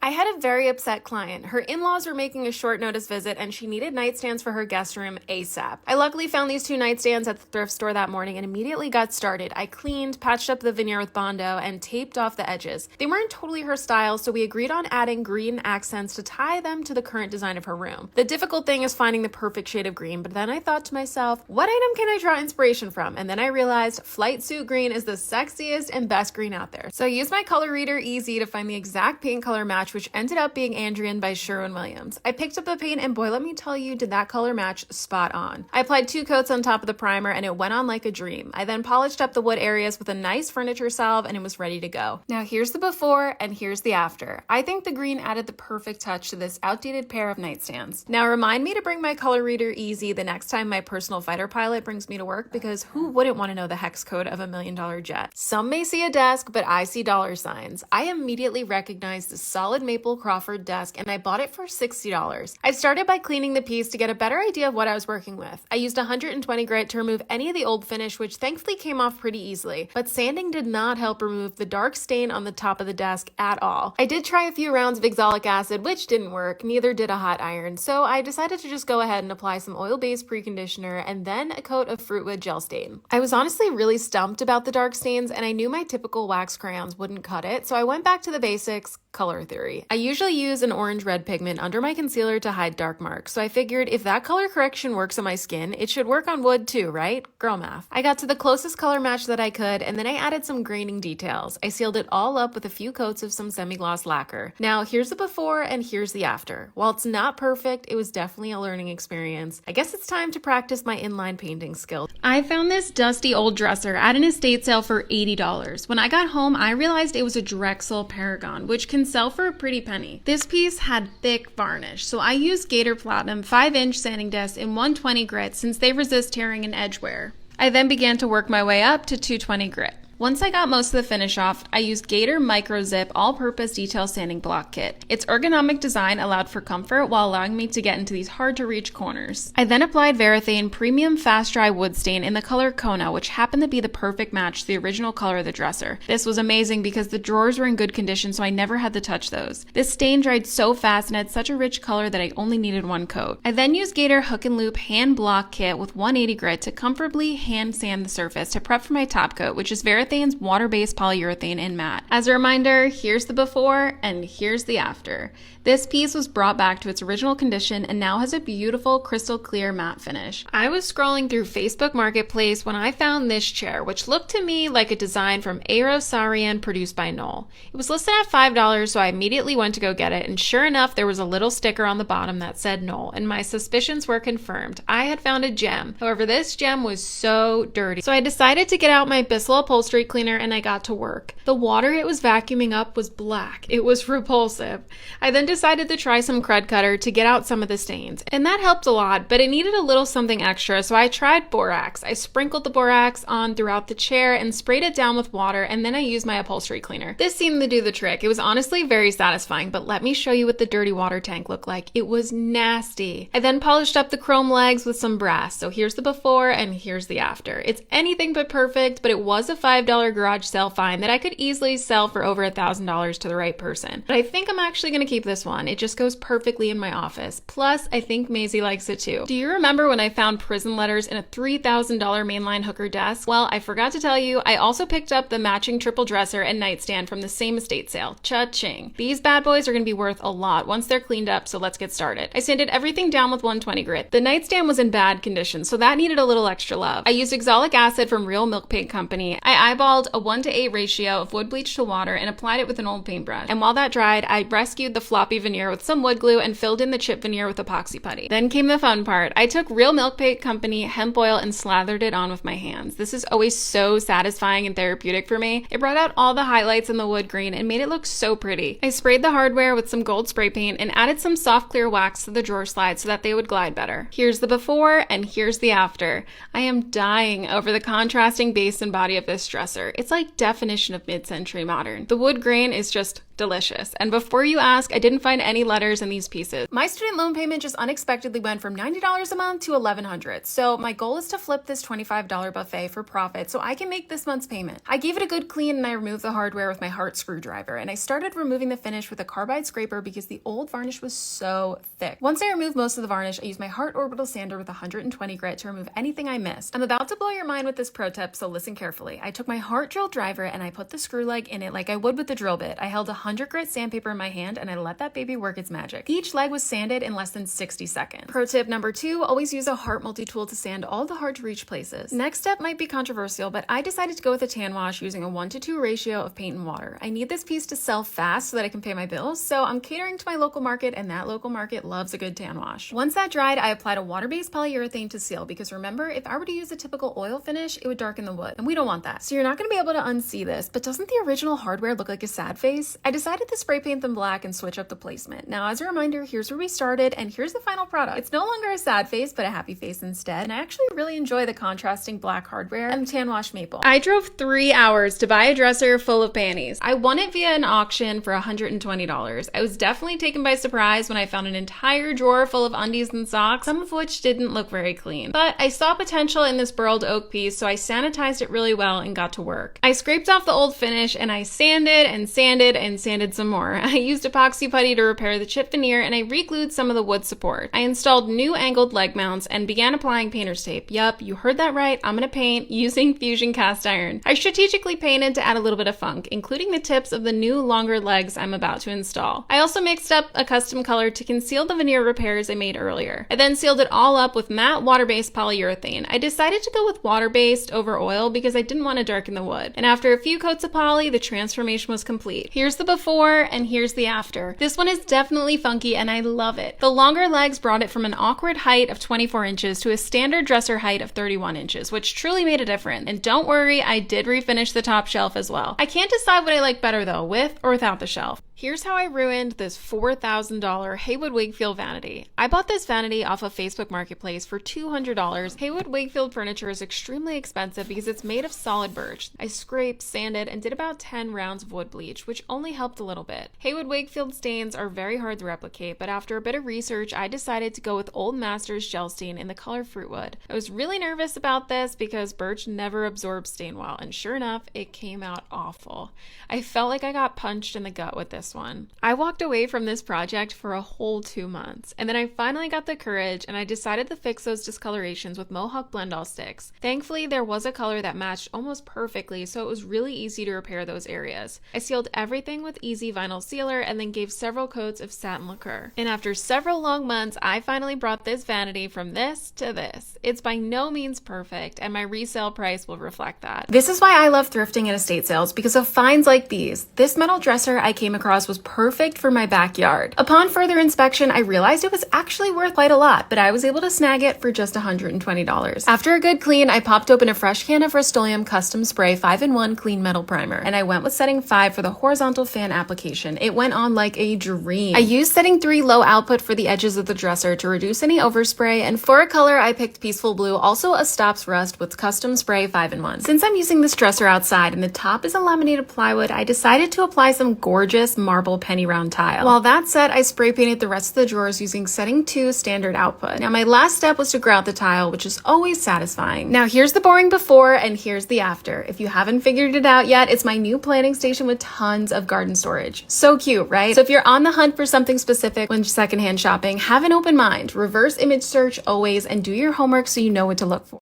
I had a very upset client. Her in-laws were making a short notice visit and she needed nightstands for her guest room ASAP. I luckily found these 2 nightstands at the thrift store that morning and immediately got started. I cleaned, patched up the veneer with Bondo, and taped off the edges. They weren't totally her style, so we agreed on adding green accents to tie them to the current design of her room. The difficult thing is finding the perfect shade of green, but then I thought to myself, what item can I draw inspiration from? And then I realized flight suit green is the sexiest and best green out there. So I used my color reader Easy to find the exact paint color match, which ended up being Andrian by Sherwin-Williams. I picked up the paint and boy, let me tell you, did that color match spot on. I applied 2 coats on top of the primer and it went on like a dream. I then polished up the wood areas with a nice furniture salve and it was ready to go. Now here's the before and here's the after. I think the green added the perfect touch to this outdated pair of nightstands. Now remind me to bring my color reader Easy the next time my personal fighter pilot brings me to work, because who wouldn't want to know the hex code of $1 million jet? Some may see a desk, but I see dollar signs. I immediately recognized the solid maple Crawford desk and I bought it for $60. I started by cleaning the piece to get a better idea of what I was working with. I used 120 grit to remove any of the old finish, which thankfully came off pretty easily, but sanding did not help remove the dark stain on the top of the desk at all. I did try a few rounds of oxalic acid, which didn't work, neither did a hot iron, so I decided to just go ahead and apply some oil-based preconditioner and then a coat of Fruitwood gel stain. I was honestly really stumped about the dark stains and I knew my typical wax crayons wouldn't cut it, so I went back to the basics, color theory. I usually use an orange-red pigment under my concealer to hide dark marks, so I figured if that color correction works on my skin, it should work on wood too, right? Girl math. I got to the closest color match that I could, and then I added some graining details. I sealed it all up with a few coats of some semi-gloss lacquer. Now, here's the before and here's the after. While it's not perfect, it was definitely a learning experience. I guess it's time to practice my inline painting skills. I found this dusty old dresser at an estate sale for $80. When I got home, I realized it was a Drexel Paragon, which can sell for a pretty penny. This piece had thick varnish, so I used Gator Platinum 5-inch sanding discs in 120 grit since they resist tearing and edge wear. I then began to work my way up to 220 grit. Once I got most of the finish off, I used Gator Micro Zip all-purpose detail sanding block kit. Its ergonomic design allowed for comfort while allowing me to get into these hard-to-reach corners. I then applied Varathane Premium Fast Dry Wood Stain in the color Kona, which happened to be the perfect match to the original color of the dresser. This was amazing because the drawers were in good condition, so I never had to touch those. This stain dried so fast and had such a rich color that I only needed 1 coat. I then used Gator Hook and Loop Hand Block Kit with 180 grit to comfortably hand sand the surface to prep for my top coat, which is Varathane's water-based polyurethane in matte. As a reminder, here's the before and here's the after. This piece was brought back to its original condition and now has a beautiful crystal clear matte finish. I was scrolling through Facebook Marketplace when I found this chair, which looked to me like a design from Eero Saarinen produced by Knoll. It was listed at $5, so I immediately went to go get it, and sure enough, there was a little sticker on the bottom that said Knoll, and my suspicions were confirmed. I had found a gem. However, this gem was so dirty, so I decided to get out my Bissell upholstery cleaner and I got to work. The water it was vacuuming up was black. It was repulsive. I then decided to try some Crud Cutter to get out some of the stains, and that helped a lot, but it needed a little something extra, so I tried borax. I sprinkled the borax on throughout the chair and sprayed it down with water, and then I used my upholstery cleaner. This seemed to do the trick. It was honestly very satisfying, but let me show you what the dirty water tank looked like. It was nasty. I then polished up the chrome legs with some brass, so here's the before and here's the after. It's anything but perfect, but it was a $5 garage sale find that I could easily sell for over $1,000 to the right person. But I think I'm actually going to keep this one. It just goes perfectly in my office. Plus, I think Maisie likes it too. Do you remember when I found prison letters in a $3,000 mainline hooker desk? Well, I forgot to tell you, I also picked up the matching triple dresser and nightstand from the same estate sale. Cha-ching. These bad boys are going to be worth a lot once they're cleaned up, so let's get started. I sanded everything down with 120 grit. The nightstand was in bad condition, so that needed a little extra love. I used oxalic acid from Real Milk Paint Company. I eyeballed a 1:8 ratio of wood bleach to water and applied it with an old paintbrush. And while that dried, I rescued the floppy veneer with some wood glue and filled in the chip veneer with epoxy putty. Then came the fun part. I took Real Milk Paint Company hemp oil and slathered it on with my hands. This is always so satisfying and therapeutic for me. It brought out all the highlights in the wood grain and made it look so pretty. I sprayed the hardware with some gold spray paint and added some soft clear wax to the drawer slides so that they would glide better. Here's the before and here's the after. I am dying over the contrasting base and body of this dresser. dresser. It's like definition of mid-century modern. The wood grain is just delicious. And before you ask, I didn't find any letters in these pieces. My student loan payment just unexpectedly went from $90 a month to $1,100. So my goal is to flip this $25 buffet for profit so I can make this month's payment. I gave it a good clean and I removed the hardware with my Hart screwdriver, and I started removing the finish with a carbide scraper because the old varnish was so thick. Once I removed most of the varnish, I used my Hart orbital sander with 120 grit to remove anything I missed. I'm about to blow your mind with this pro tip, so listen carefully. I took my Hart drill driver and I put the screw leg in it like I would with the drill bit. I held 100 grit sandpaper in my hand and I let that baby work its magic. Each leg was sanded in less than 60 seconds. Pro tip number 2, always use a Hart multi-tool to sand all the hard to reach places. Next step might be controversial, but I decided to go with a tan wash using a 1:2 ratio of paint and water. I need this piece to sell fast so that I can pay my bills, so I'm catering to my local market, and that local market loves a good tan wash. Once that dried, I applied a water-based polyurethane to seal, because remember, if I were to use a typical oil finish, it would darken the wood, and we don't want that. So you're not going to be able to unsee this, but doesn't the original hardware look like a sad face? I decided to spray paint them black and switch up the placement. Now, as a reminder, here's where we started, and here's the final product. It's no longer a sad face, but a happy face instead, and I actually really enjoy the contrasting black hardware and tan wash maple. I drove 3 hours to buy a dresser full of panties. I won it via an auction for $120. I was definitely taken by surprise when I found an entire drawer full of undies and socks, some of which didn't look very clean. But I saw potential in this burled oak piece, so I sanitized it really well and got to work. I scraped off the old finish and I sanded and sanded and sanded some more. I used epoxy putty to repair the chip veneer and I re-glued some of the wood support. I installed new angled leg mounts and began applying painter's tape. Yup, you heard that right. I'm gonna paint using Fusion cast iron. I strategically painted to add a little bit of funk, including the tips of the new longer legs I'm about to install. I also mixed up a custom color to conceal the veneer repairs I made earlier. I then sealed it all up with matte water-based polyurethane. I decided to go with water-based over oil because I didn't want to darken the wood. And after a few coats of poly, the transformation was complete. Here's the before and here's the after. This one is definitely funky and I love it. The longer legs brought it from an awkward height of 24 inches to a standard dresser height of 31 inches, which truly made a difference. And don't worry, I did refinish the top shelf as well. I can't decide what I like better though, with or without the shelf. Here's how I ruined this $4,000 Haywood Wakefield vanity. I bought this vanity off of Facebook Marketplace for $200. Haywood Wakefield furniture is extremely expensive because it's made of solid birch. I scraped, sanded, and did about 10 rounds of wood bleach, which only helped a little bit. Haywood Wakefield stains are very hard to replicate, but after a bit of research, I decided to go with Old Masters gel stain in the color Fruitwood. I was really nervous about this because birch never absorbs stain well, and sure enough, it came out awful. I felt like I got punched in the gut with this one. I walked away from this project for a whole 2 months, and then I finally got the courage and I decided to fix those discolorations with Mohawk Blend-All sticks. Thankfully, there was a color that matched almost perfectly, so it was really easy to repair those areas. I sealed everything with Easy Vinyl Sealer and then gave several coats of satin lacquer. And after several long months, I finally brought this vanity from this to this. It's by no means perfect, and my resale price will reflect that. This is why I love thrifting and estate sales, because of finds like these. This metal dresser I came across was perfect for my backyard. Upon further inspection, I realized it was actually worth quite a lot, but I was able to snag it for just $120. After a good clean, I popped open a fresh can of Rust-Oleum Custom Spray 5-in-1 Clean Metal Primer, and I went with setting 5 for the horizontal fan application. It went on like a dream. I used setting 3 low output for the edges of the dresser to reduce any overspray, and for a color, I picked Peaceful Blue, also a stops rust with Custom Spray 5-in-1. Since I'm using this dresser outside and the top is a laminated plywood, I decided to apply some gorgeous marble penny round tile. While that's set, I spray painted the rest of the drawers using setting 2 standard output. Now my last step was to grout the tile, which is always satisfying. Now here's the boring before and here's the after. If you haven't figured it out yet, it's my new planting station with tons of garden storage. So cute, right? So if you're on the hunt for something specific when secondhand shopping, have an open mind, reverse image search always, and do your homework so you know what to look for.